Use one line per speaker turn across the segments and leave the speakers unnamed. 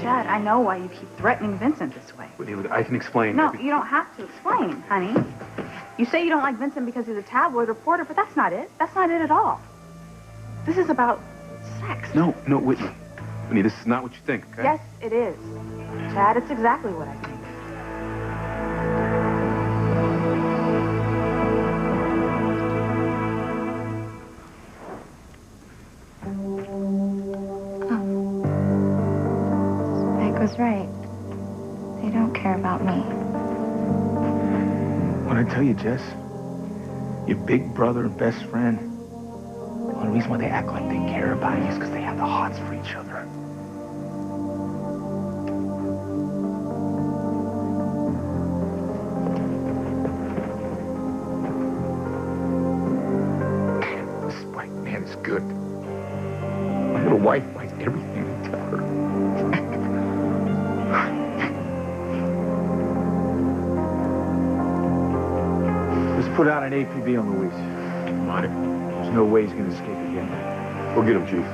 Chad, I know why you keep threatening Vincent this way.
Whitney, look, I can explain.
No, you don't have to explain, honey. You say you don't like Vincent because he's a tabloid reporter, but that's not it. That's not it at all. This is about sex.
No, Whitney. Whitney, this is not what you think, okay?
Yes, it is. Chad, it's exactly what I think.
Was right. They don't care about me.
What I tell you, Jess? Your big brother and best friend. The only reason why they act like they care about you is because they have the hots for each other. This white man is good. My little wife likes everything I tell her.
Put out an APB on Luis.
On it.
There's no way he's going to escape again.
We'll get him, Chief.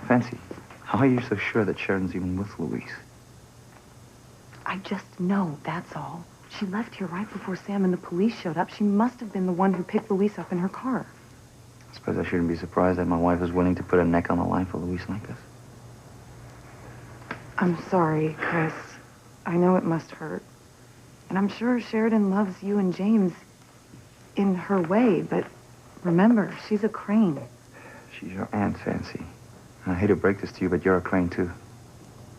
Fancy, how are you so sure that Sharon's even with Luis?
I just know, that's all. She left here right before Sam and the police showed up. She must have been the one who picked Luis up in her car.
I suppose I shouldn't be surprised that my wife is willing to put her neck on the line for Luis like this.
I'm sorry, Chris. I know it must hurt. And I'm sure Sheridan loves you and James in her way, but remember, she's a Crane.
She's your aunt, Fancy. And I hate to break this to you, but you're a Crane, too.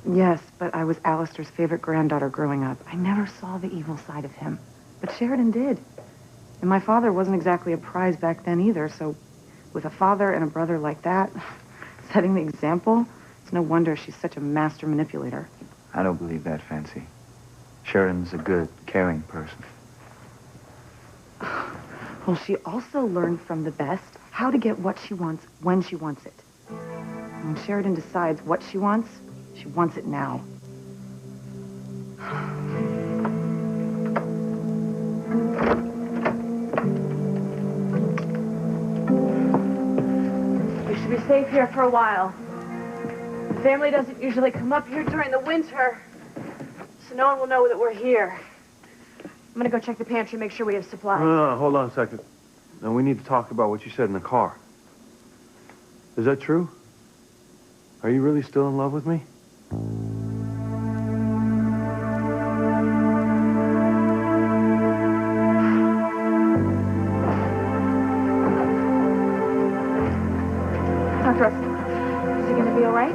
Yes, but I was Alistair's favorite granddaughter growing up. I never saw the evil side of him, but Sheridan did. And my father wasn't exactly a prize back then either, so with a father and a brother like that, setting the example, it's no wonder she's such a master manipulator.
I don't believe that, Fancy. Sheridan's a good, caring person.
Well, she also learned from the best how to get what she wants when she wants it. And when Sheridan decides what she wants it now.
We should be safe here for a while. The family doesn't usually come up here during the winter. So no one will know that we're here. I'm gonna go check the pantry, make sure we have supplies.
No, hold on a second. Now, we need to talk about what you said in the car. Is that true? Are you really still in love with me?
Dr. Russell, is he gonna be all right?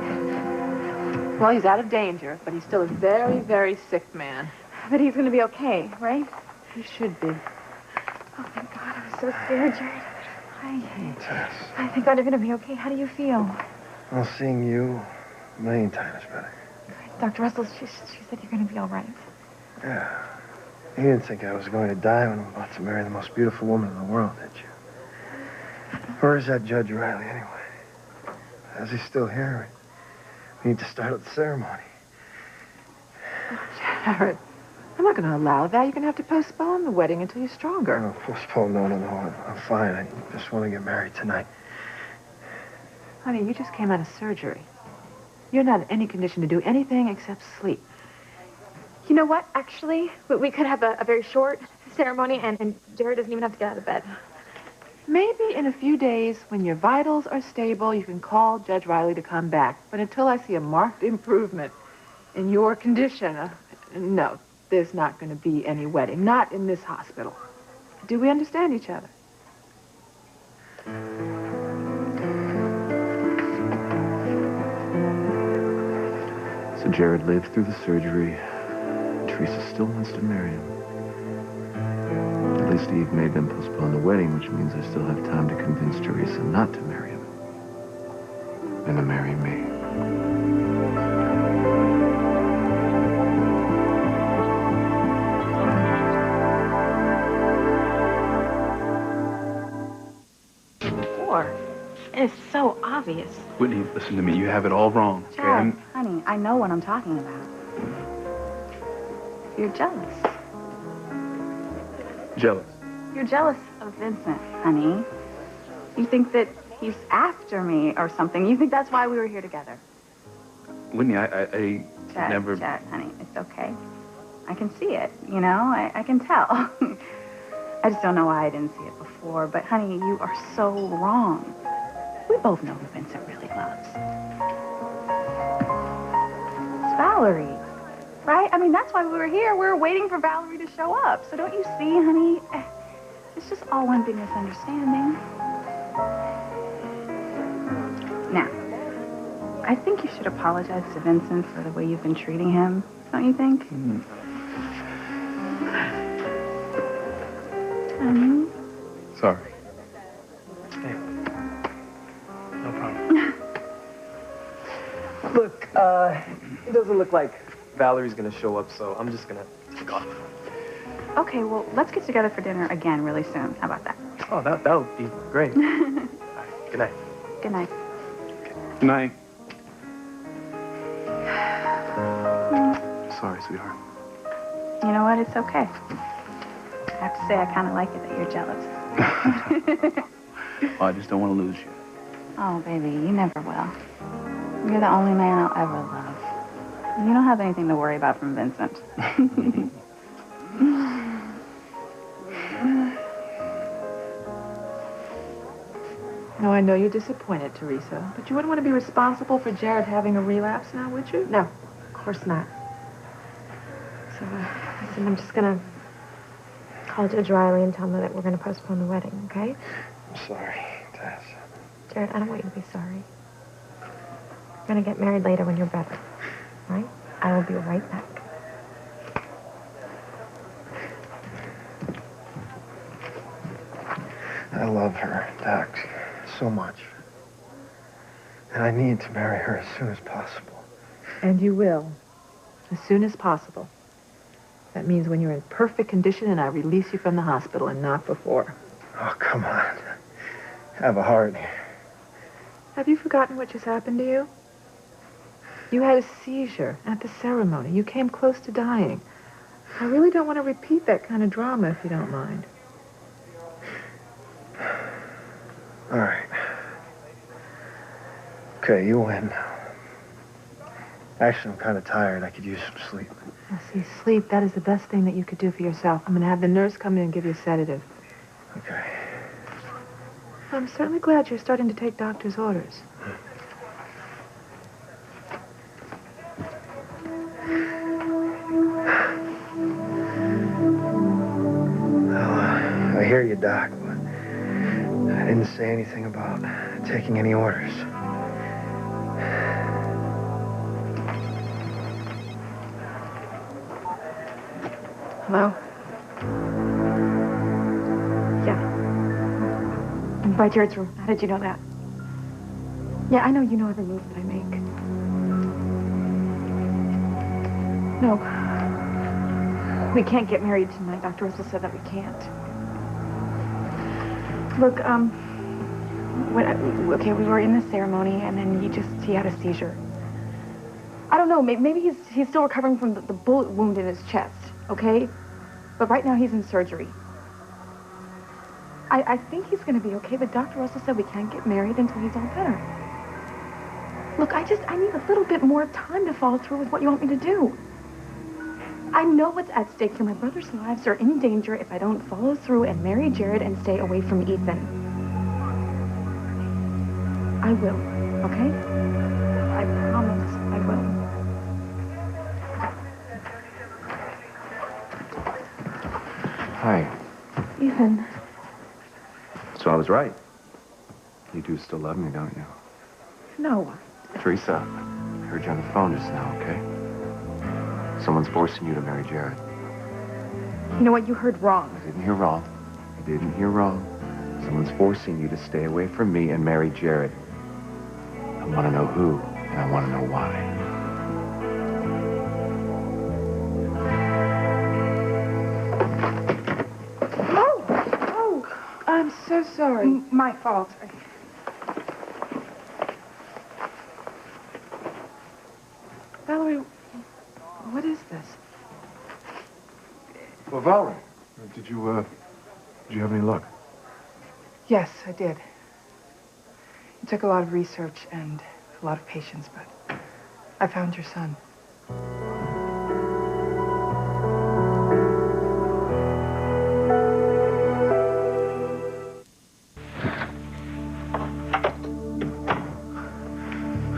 Well, he's out of danger, but he's still a very, very sick man. But he's going to be okay, right? He should be. Oh, my God, I was so scared, Jared.
Tess.
I think I'm going to be okay. How do you feel?
Well, seeing you a million times better.
Dr. Russell, she said you're going to be all right.
Yeah. You didn't think I was going to die when I'm about to marry the most beautiful woman in the world, did you? Where is that Judge Riley, anyway? Is he still here? We need to start up the ceremony.
Jared, I'm not going to allow that. You're going to have to postpone the wedding until you're stronger.
No, postpone. No. I'm fine. I just want to get married tonight.
Honey, you just came out of surgery. You're not in any condition to do anything except sleep. You know what? Actually, we could have a very short ceremony, and Jared doesn't even have to get out of bed. Maybe in a few days, when your vitals are stable, you can call Judge Riley to come back. But until I see a marked improvement in your condition, no, there's not going to be any wedding. Not in this hospital. Do we understand each other?
So Jared lived through the surgery. Teresa still wants to marry him. At least Eve made them postpone the wedding, which means I still have time to convince Teresa not to marry him. And to marry me.
It's so obvious.
Whitney, listen to me. You have it all wrong. Okay?
Chad, honey, I know what I'm talking about. You're jealous.
Jealous.
You're jealous of Vincent, honey. You think that
he's after me or something. You think that's why we were here together?
Whitney, I
Chet,
never...
Chet, honey, it's okay. I can see it, you know? I can tell. I just don't know why I didn't see it before. But, honey, you are so wrong. We both know who Vincent really loves. It's Valerie, right? I mean, that's why we were here. We were waiting for Valerie to show up. So don't you see, honey? It's just all one big misunderstanding. Now, I think you should apologize to Vincent for the way you've been treating him. Don't you think? Honey?
Sorry.
Hey. No problem. Look, it doesn't look like Valerie's gonna show up, so I'm just gonna take off.
Okay, well, let's get together for dinner again really soon. How about that?
Oh, that would be great. All right, good night.
Good night.
Good night. Sorry, sweetheart.
You know what? It's okay. I have to say, I kind of like it that you're jealous.
Well, I just don't want to lose you.
Oh, baby, you never will. You're the only man I'll ever love. You don't have anything to worry about from Vincent.
No, I know you're disappointed, Teresa, but you wouldn't want to be responsible for Jared having a relapse now, would you?
No, of course not. So, listen, I'm just gonna call Judge Riley and tell him that we're gonna postpone the wedding, okay?
I'm sorry, Tess.
Jared, I don't want you to be sorry. We're gonna get married later when you're better, right? I will be right back.
I love her, Dax, so much. And I need to marry her as soon as possible.
And you will, as soon as possible. That means when you're in perfect condition and I release you from the hospital and not before.
Oh, come on. Have a heart.
Have you forgotten what just happened to you? You had a seizure at the ceremony. You came close to dying. I really don't want to repeat that kind of drama, if you don't mind.
All right. Okay, you win. Actually, I'm kind of tired. I could use some sleep.
Now, see, sleep, that is the best thing that you could do for yourself. I'm going to have the nurse come in and give you a sedative.
Okay.
I'm certainly glad you're starting to take doctor's orders.
Well, I hear you, Doc, but I didn't say anything about taking any orders.
Hello? Yeah. By Jared's room. How did you know that? Yeah, I know you know every move that I make. No. We can't get married tonight. Dr. Russell said that we can't. Look, okay, we were in the ceremony, and then he had a seizure. I don't know, maybe he's still recovering from the bullet wound in his chest, okay? But right now he's in surgery. I think he's gonna be okay, but Dr. Russell said we can't get married until he's all better. Look, I need a little bit more time to follow through with what you want me to do. I know what's at stake here. My brother's lives are in danger if I don't follow through and marry Jared and stay away from Ethan. I will, okay? I promise I will.
Hi.
Ethan.
So I was right. You do still love me, don't you?
No.
Teresa, I heard you on the phone just now, okay? Someone's forcing you to marry Jared.
You know what? You heard wrong.
I didn't hear wrong. I didn't hear wrong. Someone's forcing you to stay away from me and marry Jared. I want to know who, and I want to know why.
Oh, I'm so sorry.
My fault.
Valerie, what is this?
Well, Valerie, did you have any luck?
Yes, I did. took a lot of research and a lot of patience, but I found your son.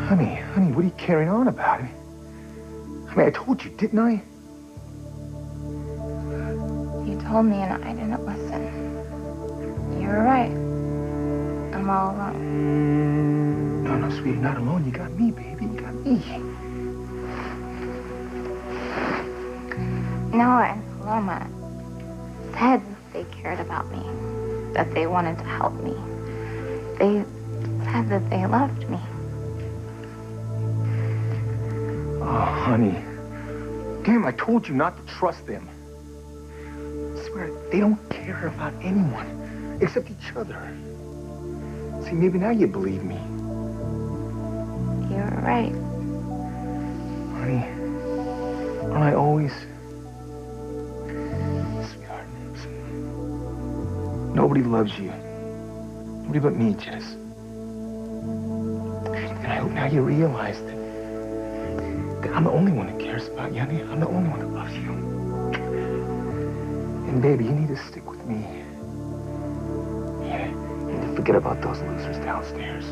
Honey, what are you carrying on about? I mean, I told you, didn't I?
You told me and I didn't listen. You were right. I'm all alone.
No, sweetie, you're not alone. You got me, baby. You got me.
Noah and Paloma said they cared about me, that they wanted to help me. They said that they loved me.
Oh, honey. Damn, I told you not to trust them. I swear, they don't care about anyone except each other. See, maybe now you believe me.
You're right.
Honey, I always... Sweetheart, listen. Nobody loves you. Nobody but me, Jess. And I hope now you realize that I'm the only one that cares about you, honey. I'm the only one that loves you. And baby, you need to stick with me. Yeah, you need to forget about those losers downstairs.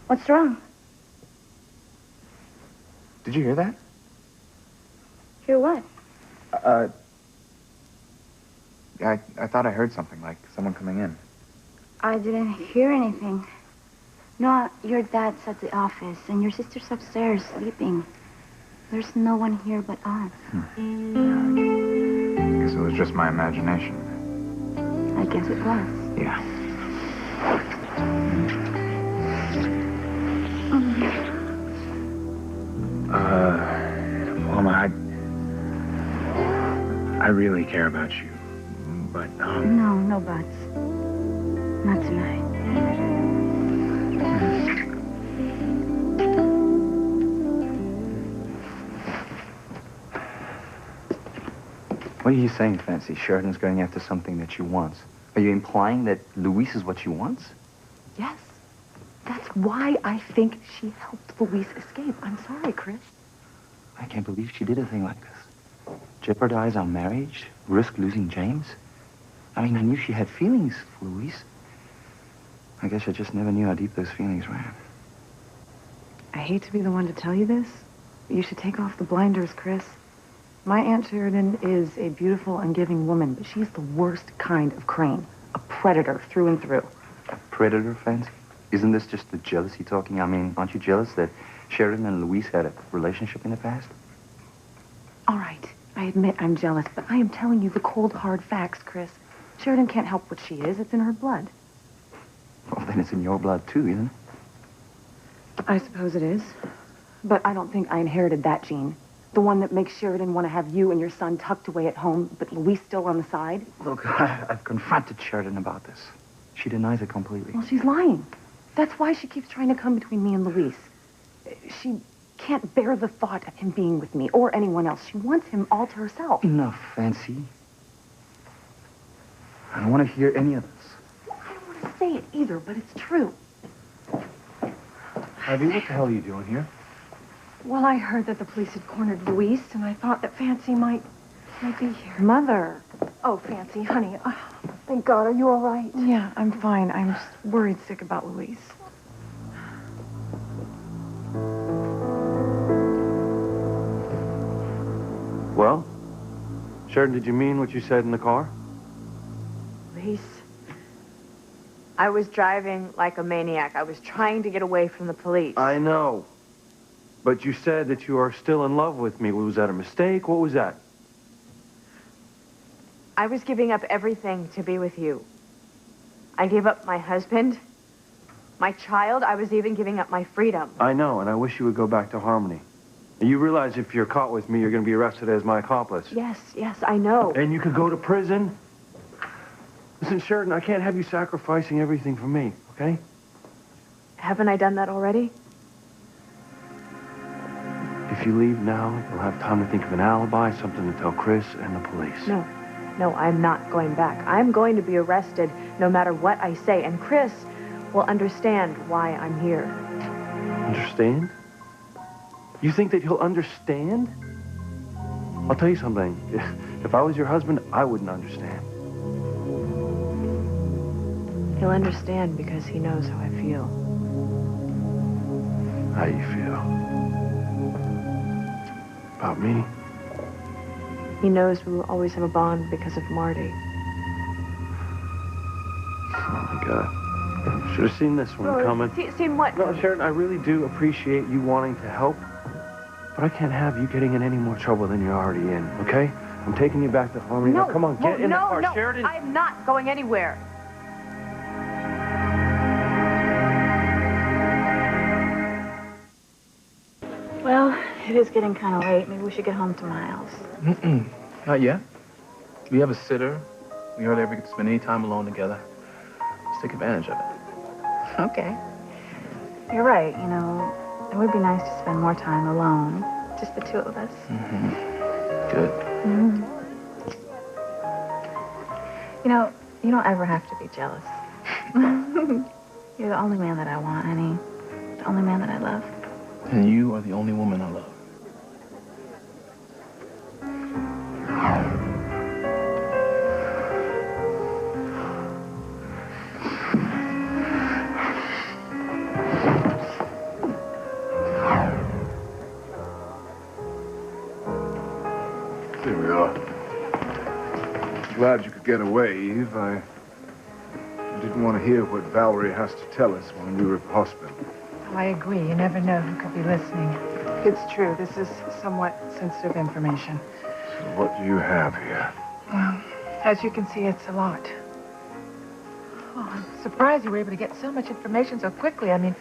What's wrong?
Did you hear that?
Hear what?
I thought I heard something, like someone coming in.
I didn't hear anything. No, your dad's at the office, and your sister's upstairs sleeping. There's no one here but us.
I guess it was just my imagination.
I guess it was.
Yeah. Mama, I really care about you, but,
No buts. Not tonight.
What are you saying, Fancy? Sheridan's going after something that she wants. Are you implying that Louise is what she wants?
Yes. That's why I think she helped Louise escape. I'm sorry, Chris.
I can't believe she did a thing like this. Jeopardize our marriage? Risk losing James? I mean, I knew she had feelings for Louise. I guess I just never knew how deep those feelings ran.
I hate to be the one to tell you this, but you should take off the blinders, Chris. My Aunt Sheridan is a beautiful and giving woman, but she's the worst kind of crane. A predator through and through.
A predator, Fancy? Isn't this just the jealousy talking? I mean, aren't you jealous that Sheridan and Louise had a relationship in the past?
All right, I admit I'm jealous, but I am telling you the cold, hard facts, Chris. Sheridan can't help what she is. It's in her blood.
Well, then it's in your blood, too, isn't it?
I suppose it is. But I don't think I inherited that gene. The one that makes Sheridan want to have you and your son tucked away at home, but Louise still on the side.
Look, I've confronted Sheridan about this. She denies it completely.
Well, she's lying. That's why she keeps trying to come between me and Louise. She can't bear the thought of him being with me or anyone else. She wants him all to herself.
Enough, Fancy. I don't want to hear any of this.
I don't want to say it either, but it's true.
Ivy, what the hell are you doing here?
Well, I heard that the police had cornered Louise, and I thought that Fancy might be here.
Mother.
Oh, Fancy, honey. Oh, thank God. Are you all right?
Yeah, I'm fine. I'm just worried sick about Louise.
Well, Sheridan, did you mean what you said in the car?
Louise, I was driving like a maniac. I was trying to get away from the police.
I know. But you said that you are still in love with me. Was that a mistake? What was that?
I was giving up everything to be with you. I gave up my husband, my child. I was even giving up my freedom.
I know, and I wish you would go back to Harmony. And you realize if you're caught with me, you're going to be arrested as my accomplice.
Yes, I know.
And you could go to prison. Listen, Sheridan, I can't have you sacrificing everything for me, okay?
Haven't I done that already?
If you leave now, you'll have time to think of an alibi, something to tell Chris and the police.
No, I'm not going back. I'm going to be arrested no matter what I say, and Chris will understand why I'm here.
Understand? You think that he'll understand? I'll tell you something. If I was your husband, I wouldn't understand.
He'll understand because he knows how I feel.
How you feel? About me?
He knows we will always have a bond because of Marty.
Oh, my God. Should have seen this one coming.
Seen what?
No, Sharon, I really do appreciate you wanting to help, but I can't have you getting in any more trouble than you're already in, okay? I'm taking you back to Harmony. Now, come on, get in the car.
No,
Sheridan.
I'm not going anywhere.
Well, it is getting kind of late. Maybe we should get home to Miles.
Not yet. We have a sitter. We hardly ever get to spend any time alone together. Let's take advantage of it.
Okay. You're right. You know, it would be nice to spend more time alone. Just the two of us.
Good.
You know, you don't ever have to be jealous. You're the only man that I want, honey. The only man that I love.
And you are the only woman I love.
Here we are. Glad you could get away, Eve. I didn't want to hear what Valerie has to tell us when we were at the hospital.
I agree. You never know who could be listening. It's true. This is somewhat sensitive information.
So what do you have here?
Well, as you can see, it's a lot. Oh, I'm surprised you were able to get so much information so quickly. I mean,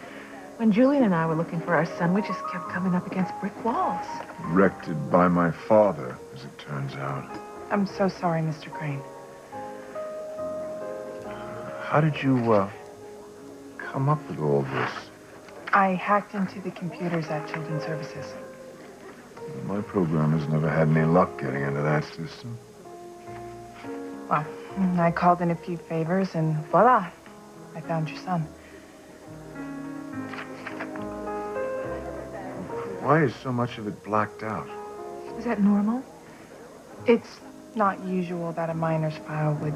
when Julian and I were looking for our son, we just kept coming up against brick walls.
Directed by my father, as it turns out.
I'm so sorry, Mr. Crane.
How did you, come up with all this?
I hacked into the computers at Children's Services.
My program has never had any luck getting into that system.
Well, I called in a few favors, and voila, I found your son.
Why is so much of it blacked out?
Is that normal? It's not usual that a minor's file would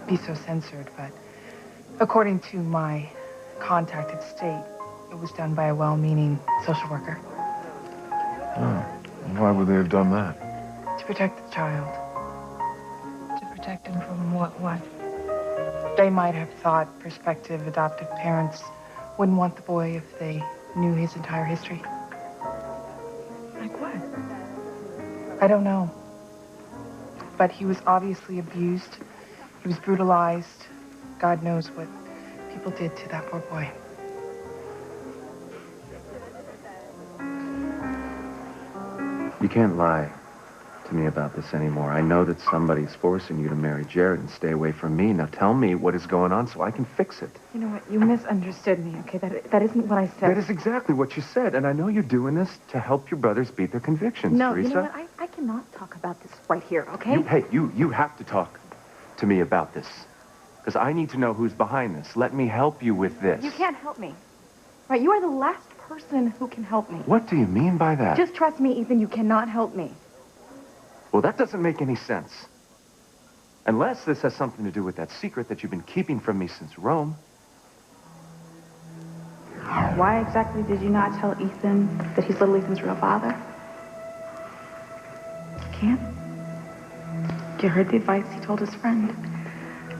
be so censored, but according to my contact at State, it was done by a well-meaning social worker.
Oh, why would they have done that?
To protect the child. To protect him from what? They might have thought prospective adoptive parents wouldn't want the boy if they knew his entire history. Like what? I don't know. But he was obviously abused. He was brutalized. God knows what people did to that poor boy.
You can't lie to me about this anymore. I know that somebody's forcing you to marry Jared and stay away from me. Now tell me what is going on so I can fix it.
You know what? You misunderstood me, okay? That isn't what I said.
That is exactly what you said, and I know you're doing this to help your brothers beat their convictions,
No,
Teresa.
you know what? I cannot talk about this right here, okay?
You have to talk to me about this. Because I need to know who's behind this. Let me help you with this.
You can't help me. Right? You are the last person who can help me.
What do you mean by that?
Just trust me, Ethan. You cannot help me.
Well, that doesn't make any sense. Unless this has something to do with that secret that you've been keeping from me since Rome.
Why exactly did you not tell Ethan that he's little Ethan's real father? Can't? You heard the advice he told his friend.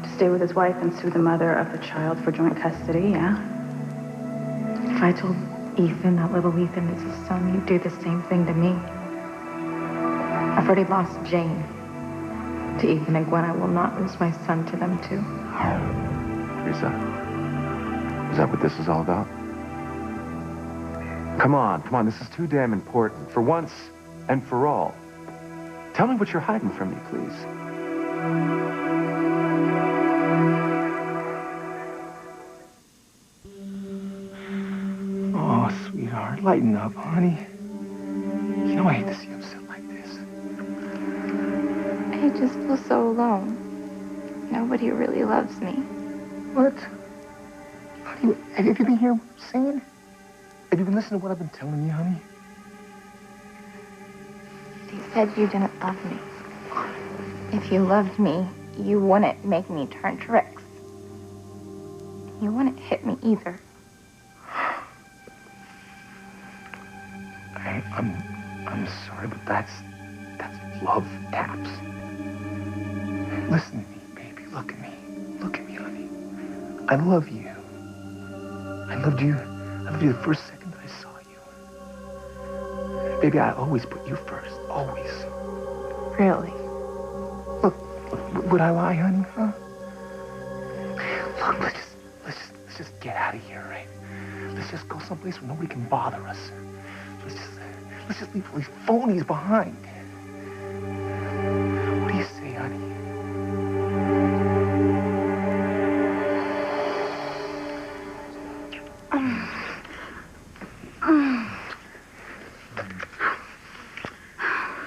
To stay with his wife and sue the mother of the child for joint custody, yeah?
If I told Ethan that little Ethan is his son, you'd do the same thing to me. I've already lost Jane to Ethan and Gwen. I will not lose my son to them, too.
Teresa, is that what this is all about? Come on, this is too damn important. For once and for all. Tell me what you're hiding from me, please.
Oh, sweetheart, lighten up, honey. know I hate to see you upset like this.
I just feel so alone. Nobody really loves me.
What? Honey, have you been hearing what I'm saying? Have you been listening to what I've been telling you, honey?
You said you didn't love me. If you loved me, you wouldn't make me turn tricks. You wouldn't hit me either.
I'm sorry, but that's love taps. Listen to me, baby. Look at me. Look at me, honey. I love you. I loved you the first second that I saw you. Baby, I always put you first. Always.
Really?
Look, would I lie, honey? Huh? Look, let's just get out of here, right? Let's just go someplace where nobody can bother us. Let's just leave all these phonies behind. What do you say, honey?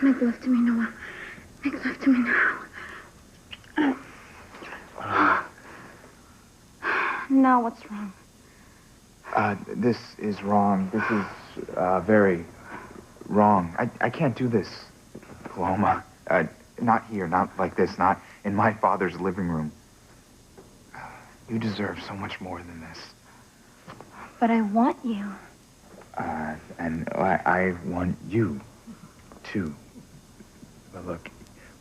Make love to me, Noah. Make love to me now. Now, what's wrong?
This is wrong. This is, very wrong. I can't do this, Paloma. Not here, not like this, not in my father's living room. You deserve so much more than this.
But I want you.
And I want you, too. But look,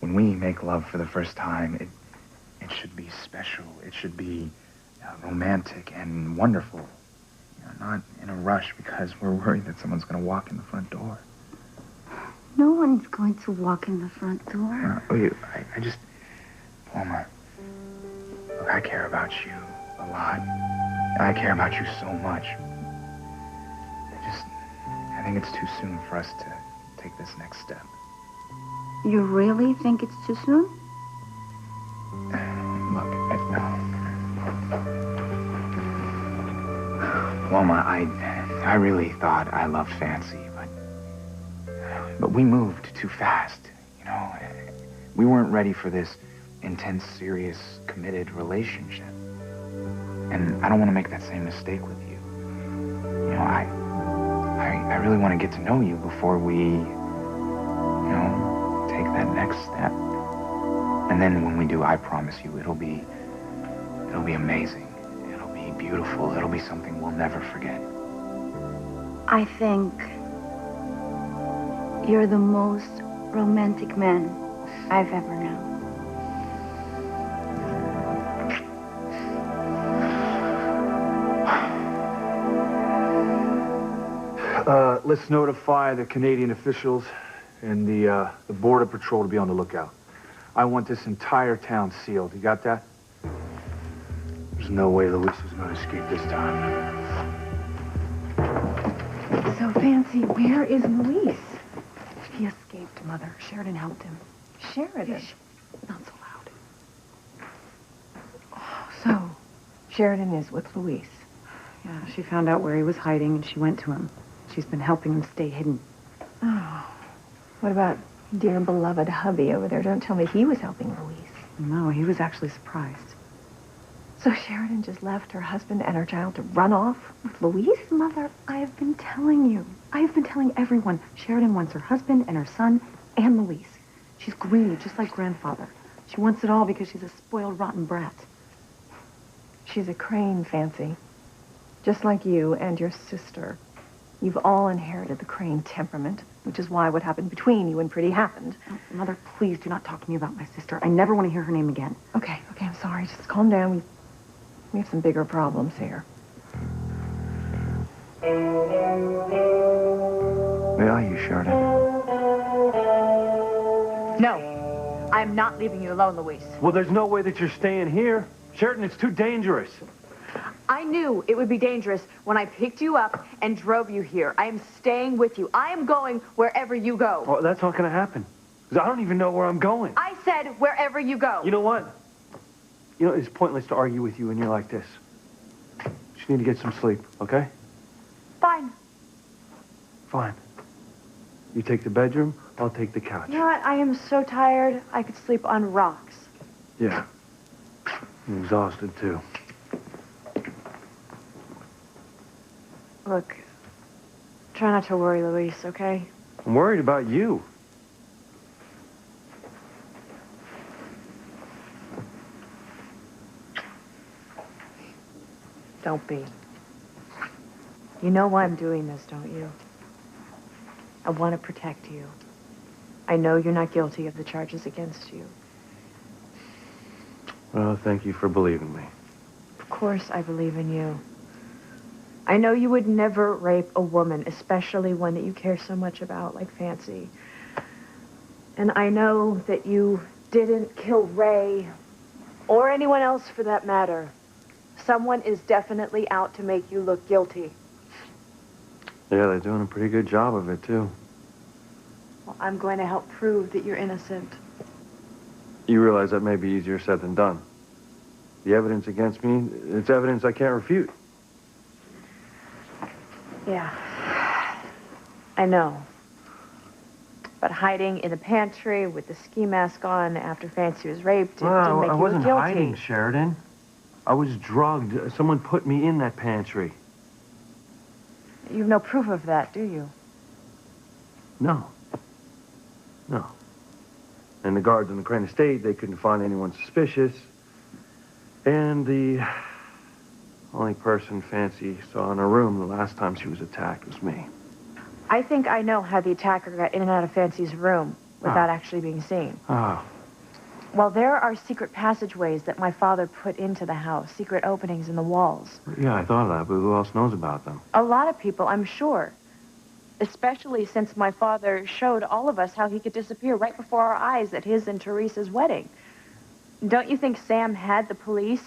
when we make love for the first time, it should be special. It should be romantic and wonderful. You know, not in a rush because we're worried that someone's going to walk in the front door.
No one's going to walk in the front door.
I just... Paloma, look, I care about you a lot. I care about you so much. I think it's too soon for us to take this next step.
You really think it's too soon?
Look, Paloma, I really thought I loved Fancy, but we moved too fast, you know? We weren't ready for this intense, serious, committed relationship. And I don't want to make that same mistake with you. You know, I really want to get to know you before we, you know, take that next step. And then when we do, I promise you, it'll be amazing. It'll be beautiful. It'll be something we'll never forget.
I think you're the most romantic man I've ever known.
Let's notify the Canadian officials and the Border Patrol to be on the lookout. I want this entire town sealed. You got that? There's no way Luis was going to escape this time.
So, Fancy, where is Luis? He escaped, Mother. Sheridan helped him.
Sheridan?
Not so loud.
So, Sheridan is with Luis.
Yeah, she found out where he was hiding, and she went to him. She's been helping him stay hidden.
Oh. What about dear beloved hubby over there? Don't tell me he was helping Luis.
No, he was actually surprised.
So Sheridan just left her husband and her child to run off with Luis?
Mother, I have been telling you. I have been telling everyone. Sheridan wants her husband and her son and Luis. She's greedy, just like grandfather. She wants it all because she's a spoiled, rotten brat.
She's a Crane, Fancy. Just like you and your sister. You've all inherited the Crane temperament, which is why what happened between you and Pretty happened.
Oh, Mother, please do not talk to me about my sister. I never want to hear her name again.
Okay, I'm sorry. Just calm down. We have some bigger problems here.
Where are you, Sheridan?
No, I'm not leaving you alone, Luis.
Well, there's no way that you're staying here. Sheridan, it's too dangerous.
I knew it would be dangerous when I picked you up and drove you here. I am staying with you. I am going wherever you go.
Well, that's not going to happen. Because I don't even know where I'm going.
I said wherever you go.
You know what? You know, it's pointless to argue with you when you're like this. You just need to get some sleep, okay?
Fine.
Fine. You take the bedroom, I'll take the couch.
You know what? I am so tired, I could sleep on rocks.
Yeah. I'm exhausted, too.
Look, try not to worry, Luis, okay?
I'm worried about you.
Don't be. You know why I'm doing this, don't you? I want to protect you. I know you're not guilty of the charges against you.
Well, thank you for believing me.
Of course I believe in you. I know you would never rape a woman, especially one that you care so much about, like Fancy. And I know that you didn't kill Ray, or anyone else for that matter. Someone is definitely out to make you look guilty.
Yeah, they're doing a pretty good job of it, too.
Well, I'm going to help prove that you're innocent.
You realize that may be easier said than done. The evidence against me, it's evidence I can't refute.
Yeah, I know. But hiding in the pantry with the ski mask on after Fancy was raped, it didn't make you look guilty.
I wasn't hiding, Sheridan. I was drugged. Someone put me in that pantry.
You've no proof of that, do you?
No. No. And the guards on the Crane Estate, they couldn't find anyone suspicious. And the only person Fancy saw in her room the last time she was attacked was me.
I think I know how the attacker got in and out of Fancy's room without actually being seen.
Oh.
Well, there are secret passageways that my father put into the house, secret openings in the walls.
Yeah, I thought of that, but who else knows about them?
A lot of people, I'm sure. Especially since my father showed all of us how he could disappear right before our eyes at his and Teresa's wedding. Don't you think Sam had the police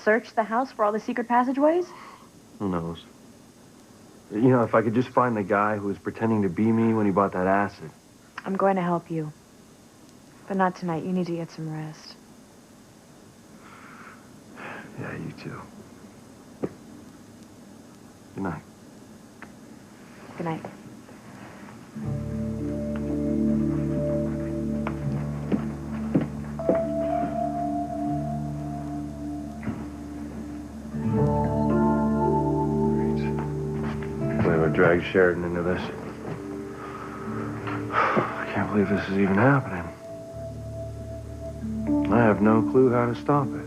search the house for all the secret passageways?
Who knows? You know, if I could just find the guy who was pretending to be me when he bought that acid.
I'm going to help you. But not tonight. You need to get some rest.
Yeah, you too. Good night.
Good night.
Drag Sheridan into this. I can't believe this is even happening. I have no clue how to stop it.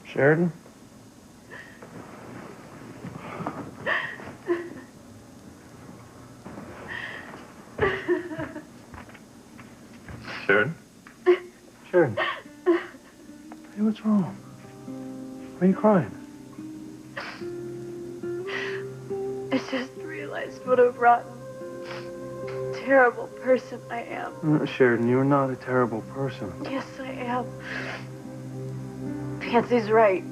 Sheridan? Sheridan? Sheridan? Hey, what's wrong? Why are you crying?
I just realized what a rotten, terrible person I am.
No, Sheridan, you're not a terrible person.
Yes, I am. Fancy's right.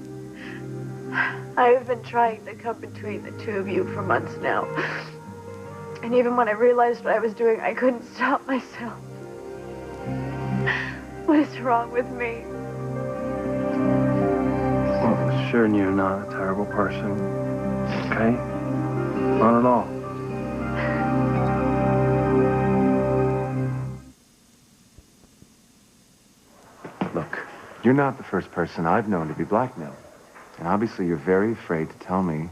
I have been trying to come between the two of you for months now. And even when I realized what I was doing, I couldn't stop myself. What is wrong with me?
Well, Sheridan, you're not a terrible person. Okay? Not at all.
Look, you're not the first person I've known to be blackmailed. And obviously you're very afraid to tell me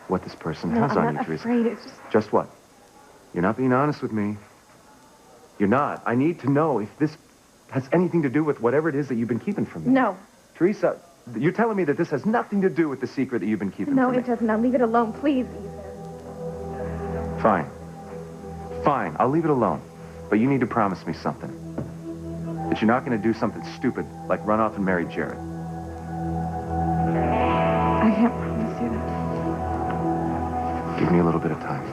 what this person has on you, Teresa.
I'm not afraid. It's
Just what? You're not being honest with me. You're not. I need to know if this has anything to do with whatever it is that you've been keeping from me.
No.
Teresa, you're telling me that this has nothing to do with the secret that you've been keeping
No,
from me.
it doesn't. Now leave it alone, please, Ethan.
Fine. Fine, I'll leave it alone. But you need to promise me something. That you're not going to do something stupid, like run off and marry Jared.
I can't promise you that.
Give me a little bit of time.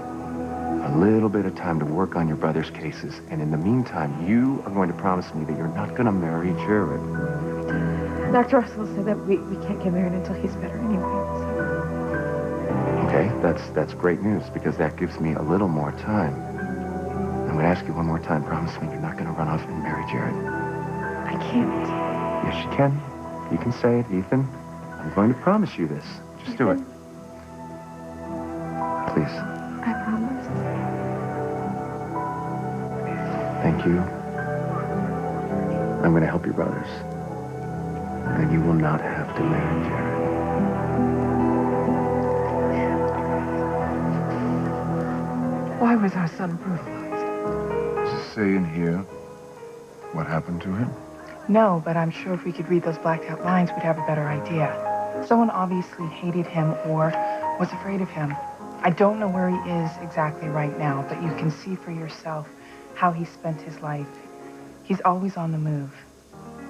A little bit of time to work on your brother's cases. And in the meantime, you are going to promise me that you're not going to marry Jared.
Dr. Russell said that we can't get married until he's better anyway, so...
Okay, that's great news, because that gives me a little more time. I'm going to ask you one more time. Promise me you're not going to run off and marry Jared.
I can't.
Yes, you can. You can say it, Ethan. I'm going to promise you this. Just do it. Please.
I promise.
Thank you. I'm going to help your brothers. And you will not have to marry Jared.
Why was our son brutalized?
Does it say in here what happened to him?
No, but I'm sure if we could read those blacked out lines, we'd have a better idea. Someone obviously hated him or was afraid of him. I don't know where he is exactly right now, but you can see for yourself how he spent his life. He's always on the move.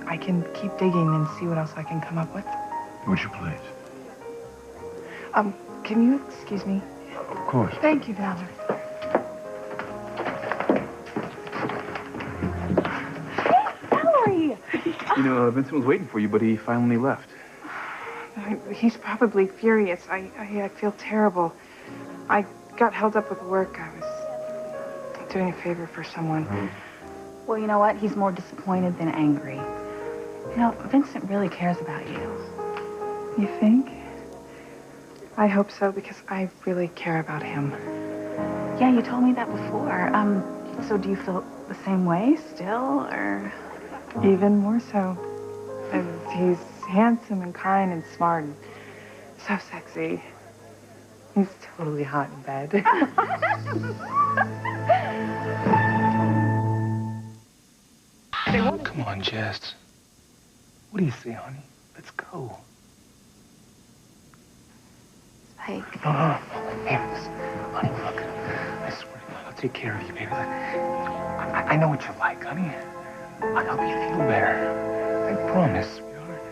I can keep digging and see what else I can come up with.
Would you please?
Can you excuse me?
Of course.
Thank you, Valerie. Valerie!
You know, Vincent was waiting for you, but he finally left.
He's probably furious. I feel terrible. I got held up with work. I was doing a favor for someone.
Well, you know what? He's more disappointed than angry. You know, Vincent really cares about you.
You think? I hope so, because I really care about him.
Yeah, you told me that before. So do you feel the same way still, or?
Even more so. And he's handsome and kind and smart and so sexy. He's totally hot in bed.
Come on, Jess. What do you say, honey? Let's go.
Spike.
No. Hey, listen. Honey, look. I swear to God, I'll take care of you, baby. I know what you like, honey. I'll help you feel better. I promise, sweetheart.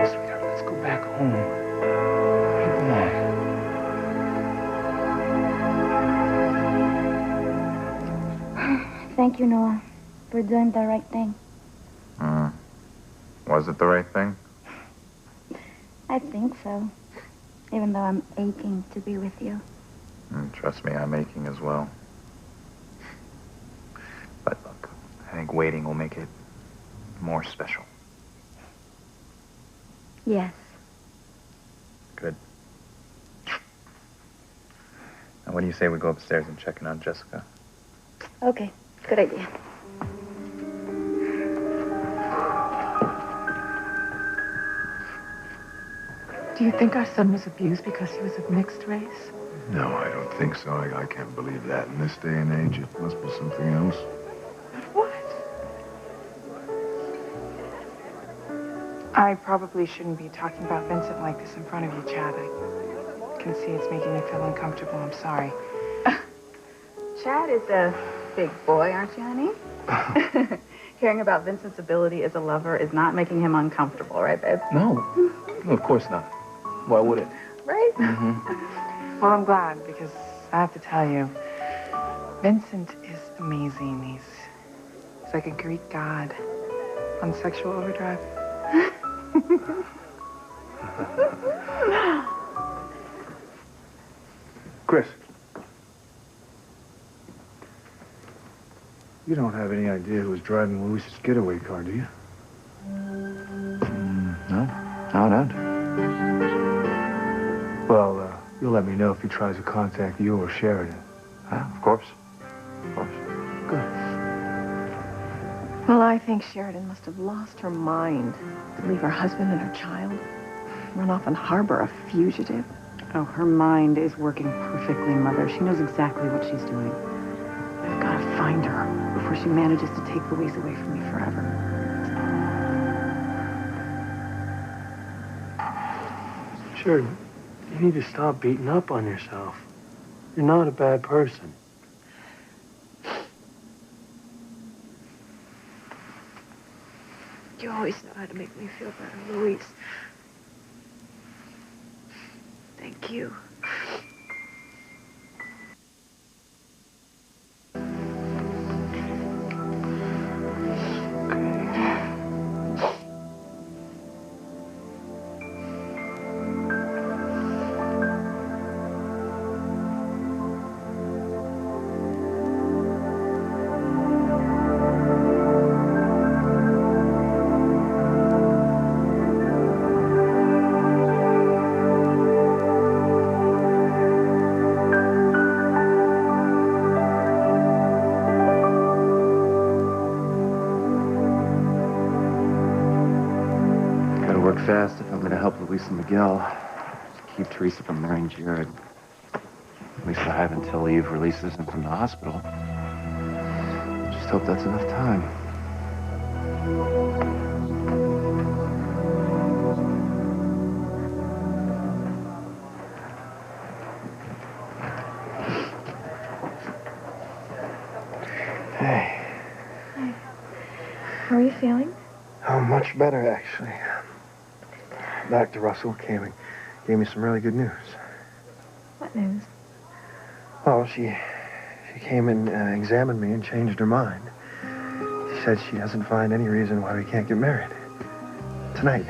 Sweetheart, let's go back home. Hey, come on.
Thank you, Noah, for doing the right thing.
Was it the right thing?
I think so. Even though I'm aching to be with you.
Trust me, I'm aching as well. But look, I think waiting will make it more special.
Yes.
Good. Now, what do you say we go upstairs and check in on Jessica?
Okay, good idea.
Do you think our son was abused because he was of mixed race?
No, I don't think so. I can't believe that. In this day and age, it must be something else.
What?
I probably shouldn't be talking about Vincent like this in front of you, Chad. I can see it's making you feel uncomfortable. I'm sorry.
Chad is a big boy, aren't you, honey? Hearing about Vincent's ability as a lover is not making him uncomfortable, right, babe?
No, of course not. Why would it?
Right?
Mm-hmm.
Well, I'm glad, because I have to tell you, Vincent is amazing. He's like a Greek god on sexual overdrive.
Chris. You don't have any idea who was driving Luis's getaway car, do you?
No, I don't.
Well, you'll let me know if he tries to contact you or Sheridan.
Of course. Of course.
Good.
Well, I think Sheridan must have lost her mind to leave her husband and her child, run off and harbor a fugitive.
Oh, her mind is working perfectly, Mother. She knows exactly what she's doing. I've got to find her before she manages to take Louise away from me forever.
Sheridan, you need to stop beating up on yourself. You're not a bad person.
You always know how to make me feel better, Luis. Thank you.
Fast if I'm going to help Luis and Miguel. Just keep Teresa from marrying Jared. At least I have until Eve releases him from the hospital. Just hope that's enough time.
Hey.
Hi. How are you feeling?
Oh, much better, actually. Dr. Russell came and gave me some really good news.
What news?
Well, she came and examined me and changed her mind. She said she doesn't find any reason why we can't get married. Tonight.